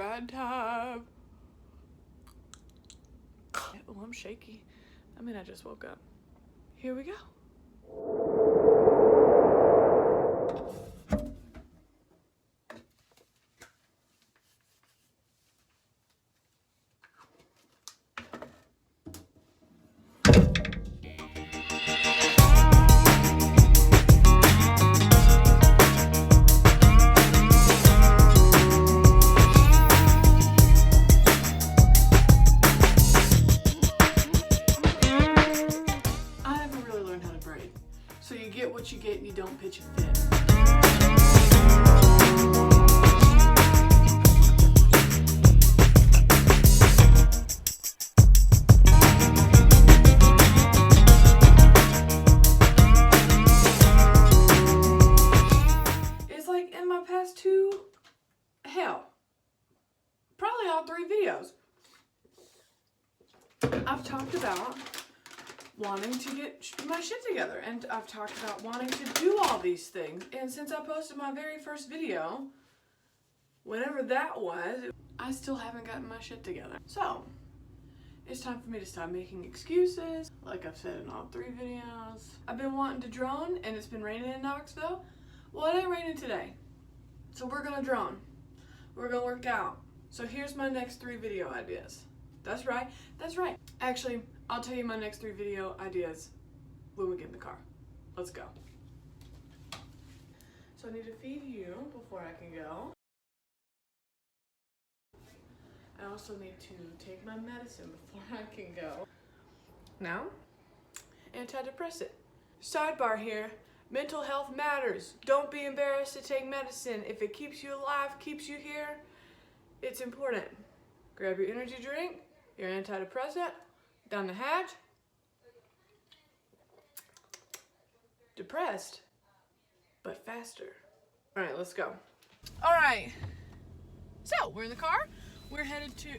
grind time. Oh, I'm shaky. I mean, I just woke up. Here we go. So you get what you get and you don't pitch a fit. It's like in my past two, probably all 3 videos, I've talked about wanting to get my shit together, and I've talked about wanting to do all these things. And since I posted my very first video, whenever that was, I still haven't gotten my shit together. So it's time for me to stop making excuses, like I've said in all 3 videos. I've been wanting to drone, and it's been raining in Knoxville. Well, it ain't raining today, so we're gonna drone. We're gonna work out. So here's my next 3 video ideas. That's right. Actually, I'll tell you my next 3 video ideas when we get in the car. Let's go. So I need to feed you before I can go. I also need to take my medicine before I can go. Now, antidepressant. Sidebar here, mental health matters. Don't be embarrassed to take medicine. If it keeps you alive, keeps you here, it's important. Grab your energy drink, your antidepressant, down the hatch. Depressed, but faster. All right, let's go. All right, so we're in the car. We're headed to,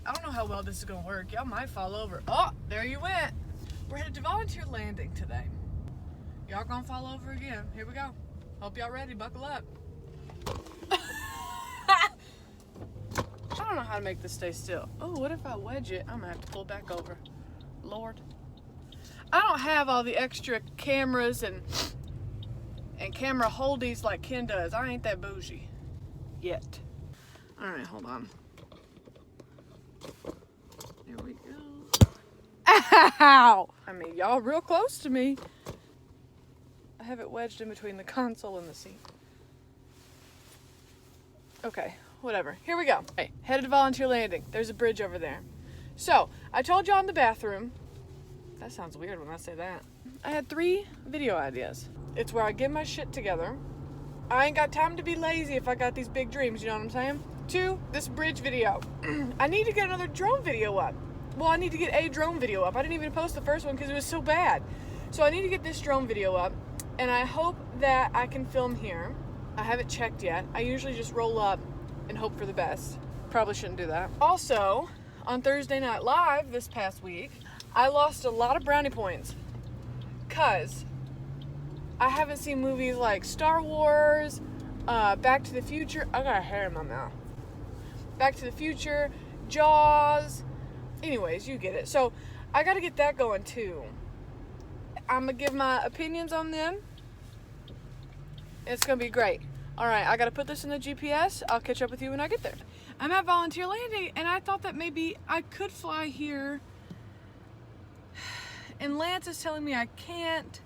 I don't know how well this is gonna work. Y'all might fall over. Oh, there you went. We're headed to Volunteer Landing today. Y'all gonna fall over again. Here we go. Hope y'all ready, buckle up. I don't know how to make this stay still. Oh, what if I wedge it? I'm gonna have to pull back over. Lord. I don't have all the extra cameras and camera holdies like Ken does. I ain't that bougie. Yet. Alright, hold on. There we go. Ow! I mean, y'all real close to me. I have it wedged in between the console and the seat. Okay. Whatever. Here we go. Hey, headed to Volunteer Landing. There's a bridge over there. So, I told y'all in the bathroom. That sounds weird when I say that. I had 3 video ideas. It's where I get my shit together. I ain't got time to be lazy if I got these big dreams, you know what I'm saying? 2, this bridge video. I need to get another drone video up. Well, I need to get a drone video up. I didn't even post the first one because it was so bad. So I need to get this drone video up, and I hope that I can film here. I haven't checked yet. I usually just roll up and hope for the best. Probably shouldn't do that. Also, on Thursday Night Live this past week, I lost a lot of brownie points because I haven't seen movies like Star Wars, Back to the Future. I got a hair in my mouth. Back to the Future, Jaws. Anyways, you get it. So I got to get that going too. I'm going to give my opinions on them. It's going to be great. All right, I got to put this in the GPS. I'll catch up with you when I get there. I'm at Volunteer Landing, and I thought that maybe I could fly here. And Lance is telling me I can't.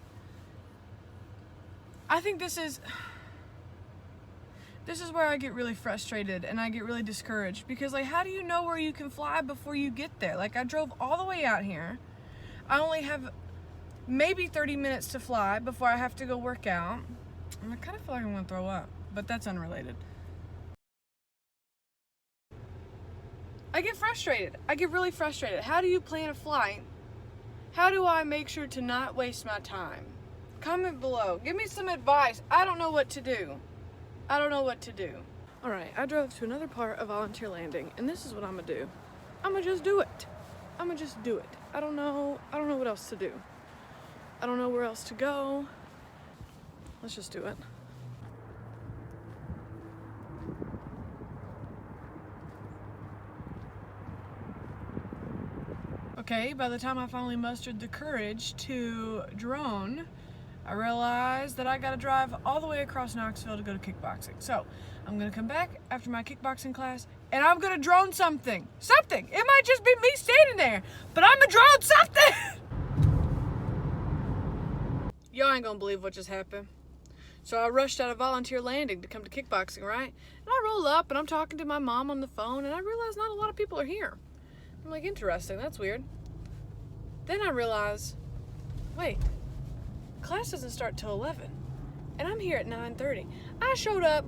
I think this is where I get really frustrated and I get really discouraged. Because, like, how do you know where you can fly before you get there? Like, I drove all the way out here. I only have maybe 30 minutes to fly before I have to go work out. And I kind of feel like I'm going to throw up. But that's unrelated. I get frustrated. I get really frustrated. How do you plan a flight? How do I make sure to not waste my time? Comment below. Give me some advice. I don't know what to do. Alright, I drove to another part of Volunteer Landing, and this is what I'm gonna do. I'm gonna just do it. I don't know what else to do. I don't know where else to go. Let's just do it. Okay, by the time I finally mustered the courage to drone, I realized that I gotta drive all the way across Knoxville to go to kickboxing. So I'm gonna come back after my kickboxing class and I'm gonna drone something. Something! It might just be me standing there, but I'm gonna drone something! Y'all ain't gonna believe what just happened. So I rushed out of Volunteer Landing to come to kickboxing, right? And I roll up and I'm talking to my mom on the phone and I realize not a lot of people are here. I'm like, interesting, that's weird. Then I realize, wait, class doesn't start till 11 and I'm here at 9:30. I showed up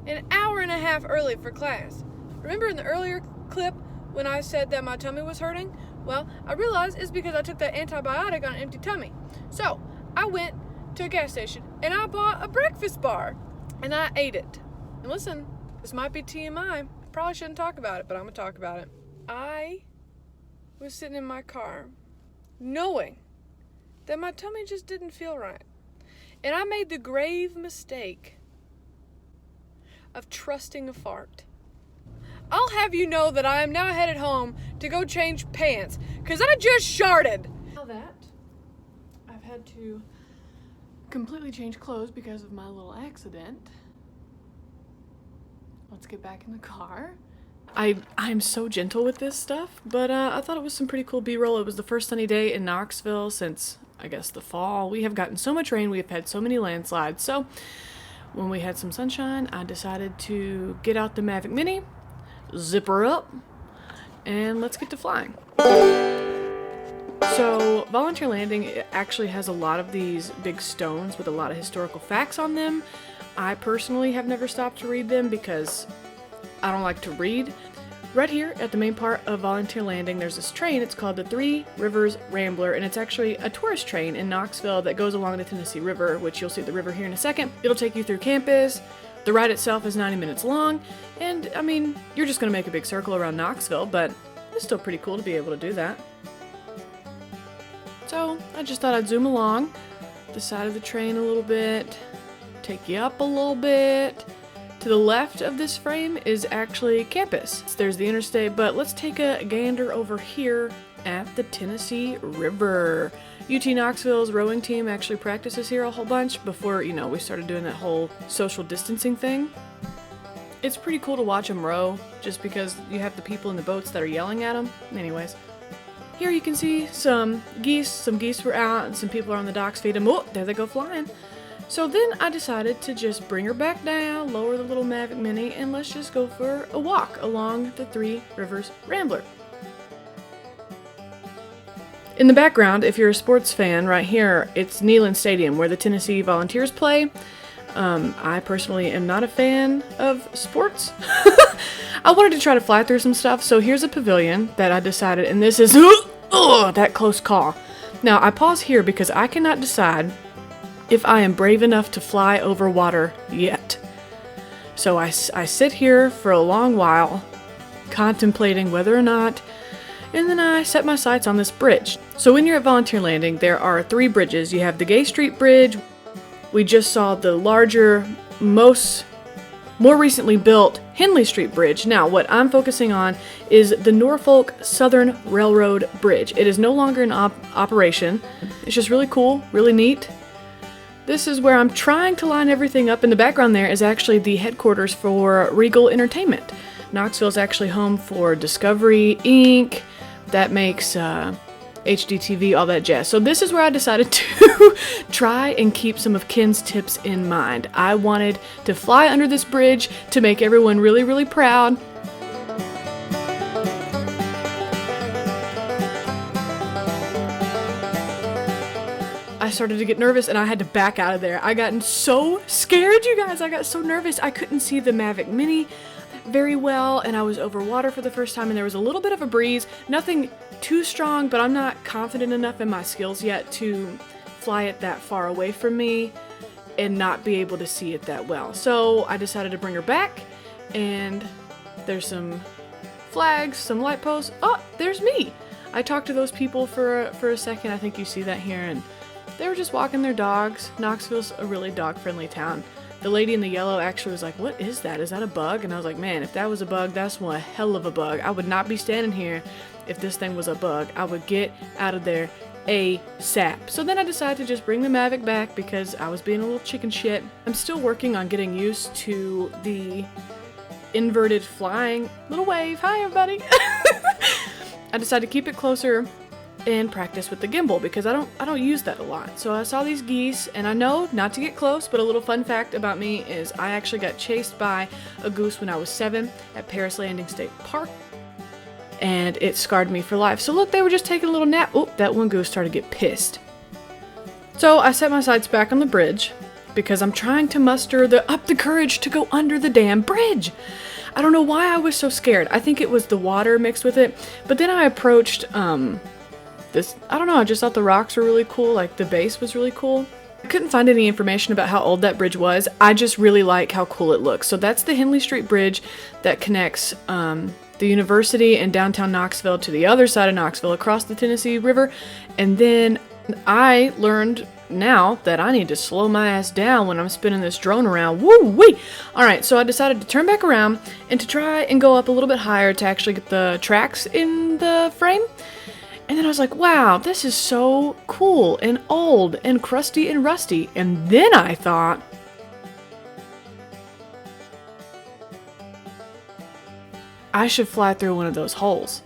an hour and a half early for class. Remember in the earlier clip when I said that my tummy was hurting? Well, I realized it's because I took that antibiotic on an empty tummy. So I went to a gas station and I bought a breakfast bar and I ate it. And listen, this might be TMI. I probably shouldn't talk about it, but I'm gonna talk about it. I was sitting in my car knowing that my tummy just didn't feel right. And I made the grave mistake of trusting a fart. I'll have you know that I am now headed home to go change pants because I just sharted. Now that I've had to completely change clothes because of my little accident, let's get back in the car. I'm so gentle with this stuff, but I thought it was some pretty cool B-roll. It was the first sunny day in Knoxville since, I guess, the fall. We have gotten so much rain, we have had so many landslides, so when we had some sunshine, I decided to get out the Mavic Mini, zip her up, and let's get to flying. So Volunteer Landing actually has a lot of these big stones with a lot of historical facts on them. I personally have never stopped to read them because I don't like to read. Right here at the main part of Volunteer Landing, there's this train. It's called the Three Rivers Rambler, and it's actually a tourist train in Knoxville that goes along the Tennessee River, which you'll see the river here in a second. It'll take you through campus. The ride itself is 90 minutes long, and I mean, you're just gonna make a big circle around Knoxville, but it's still pretty cool to be able to do that. So I just thought I'd zoom along the side of the train a little bit, take you up a little bit. To the left of this frame is actually campus. There's the interstate, but let's take a gander over here at the Tennessee River. UT Knoxville's rowing team actually practices here a whole bunch before, you know, we started doing that whole social distancing thing. It's pretty cool to watch them row just because you have the people in the boats that are yelling at them. Anyways, here you can see some geese. Some geese were out and some people are on the docks feeding them. Oh, there they go flying. So then I decided to just bring her back down, lower the little Mavic Mini, and let's just go for a walk along the Three Rivers Rambler. In the background, if you're a sports fan, right here, it's Neyland Stadium where the Tennessee Volunteers play. I personally am not a fan of sports. I wanted to try to fly through some stuff, so here's a pavilion that I decided, and this is that close call. Now, I pause here because I cannot decide if I am brave enough to fly over water yet. So I sit here for a long while, contemplating whether or not, and then I set my sights on this bridge. So when you're at Volunteer Landing, there are 3 bridges. You have the Gay Street Bridge. We just saw the larger, more recently built Henley Street Bridge. Now, what I'm focusing on is the Norfolk Southern Railroad Bridge. It is no longer in operation. It's just really cool, really neat. This is where I'm trying to line everything up. In the background there is actually the headquarters for Regal Entertainment. Knoxville is actually home for Discovery, Inc. That makes HDTV, all that jazz. So this is where I decided to try and keep some of Ken's tips in mind. I wanted to fly under this bridge to make everyone really, really proud. I started to get nervous and I had to back out of there. I got so scared, you guys. I got so nervous. I couldn't see the Mavic Mini very well, and I was over water for the first time, and there was a little bit of a breeze. Nothing too strong, but I'm not confident enough in my skills yet to fly it that far away from me and not be able to see it that well. So I decided to bring her back, and there's some flags, some light posts. Oh, there's me. I talked to those people for a second. I think you see that here, and they were just walking their dogs. Knoxville's a really dog-friendly town. The lady in the yellow actually was like, what is that? Is that a bug? And I was like, man, if that was a bug, that's one hell of a bug. I would not be standing here if this thing was a bug. I would get out of there ASAP. So then I decided to just bring the Mavic back because I was being a little chicken shit. I'm still working on getting used to the inverted flying little wave. Hi, everybody. I decided to keep it closer and practice with the gimbal because I don't use that a lot. So I saw these geese, and I know not to get close, but a little fun fact about me is I actually got chased by a goose when I was 7 at Paris Landing State Park, and it scarred me for life. So look, they were just taking a little nap. Oh, that one goose started to get pissed. So I set my sights back on the bridge because I'm trying to muster the courage to go under the damn bridge. I don't know why I was so scared. I think it was the water mixed with it. But then I approached this, I don't know, I just thought the rocks were really cool, like the base was really cool. I couldn't find any information about how old that bridge was. I just really like how cool it looks. So that's the Henley Street Bridge that connects the university in downtown Knoxville to the other side of Knoxville across the Tennessee River. And then I learned now that I need to slow my ass down when I'm spinning this drone around. Woo-wee! Alright, so I decided to turn back around and to try and go up a little bit higher to actually get the tracks in the frame. And then I was like, wow, this is so cool and old and crusty and rusty. And then I thought, I should fly through one of those holes.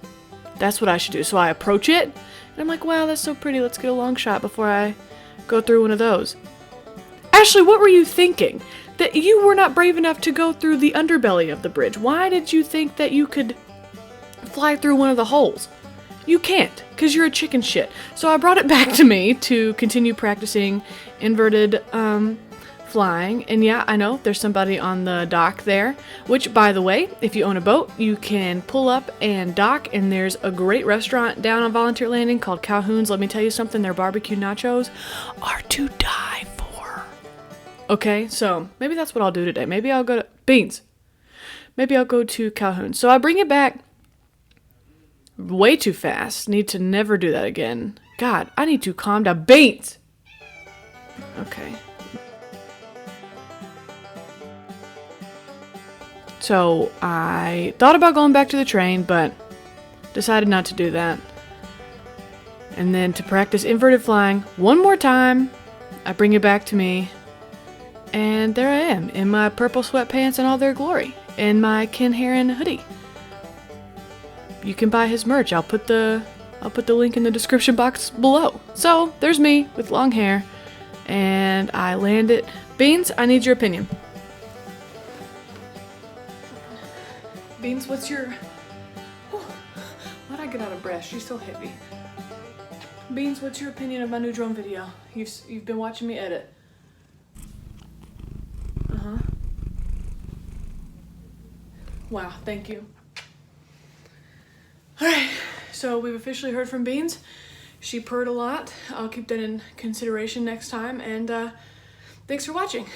That's what I should do. So I approach it, and I'm like, wow, that's so pretty. Let's get a long shot before I go through one of those. Ashley, what were you thinking? That you were not brave enough to go through the underbelly of the bridge. Why did you think that you could fly through one of the holes? You can't, because you're a chicken shit. So I brought it back to me to continue practicing inverted flying. And yeah, I know there's somebody on the dock there, which, by the way, if you own a boat, you can pull up and dock, and there's a great restaurant down on Volunteer Landing called Calhoun's. Let me tell you something, their barbecue nachos are to die for. Okay, so maybe that's what I'll do today. Maybe I'll go to Beans. Maybe I'll go to Calhoun's. So I bring it back way too fast. Need to never do that again. God, I need to calm down. Beans! Okay. So I thought about going back to the train, but decided not to do that. And then to practice inverted flying one more time, I bring it back to me, and there I am in my purple sweatpants in all their glory, in my Ken Heron hoodie. You can buy his merch. I'll put the link in the description box below. So there's me with long hair, and I landed. Beans, I need your opinion. Beans, what's your... Why'd I get out of breath? She's so heavy. Beans, what's your opinion of my new drone video? You've been watching me edit. Uh-huh. Wow, thank you. Alright, so we've officially heard from Beans. She purred a lot. I'll keep that in consideration next time, and thanks for watching.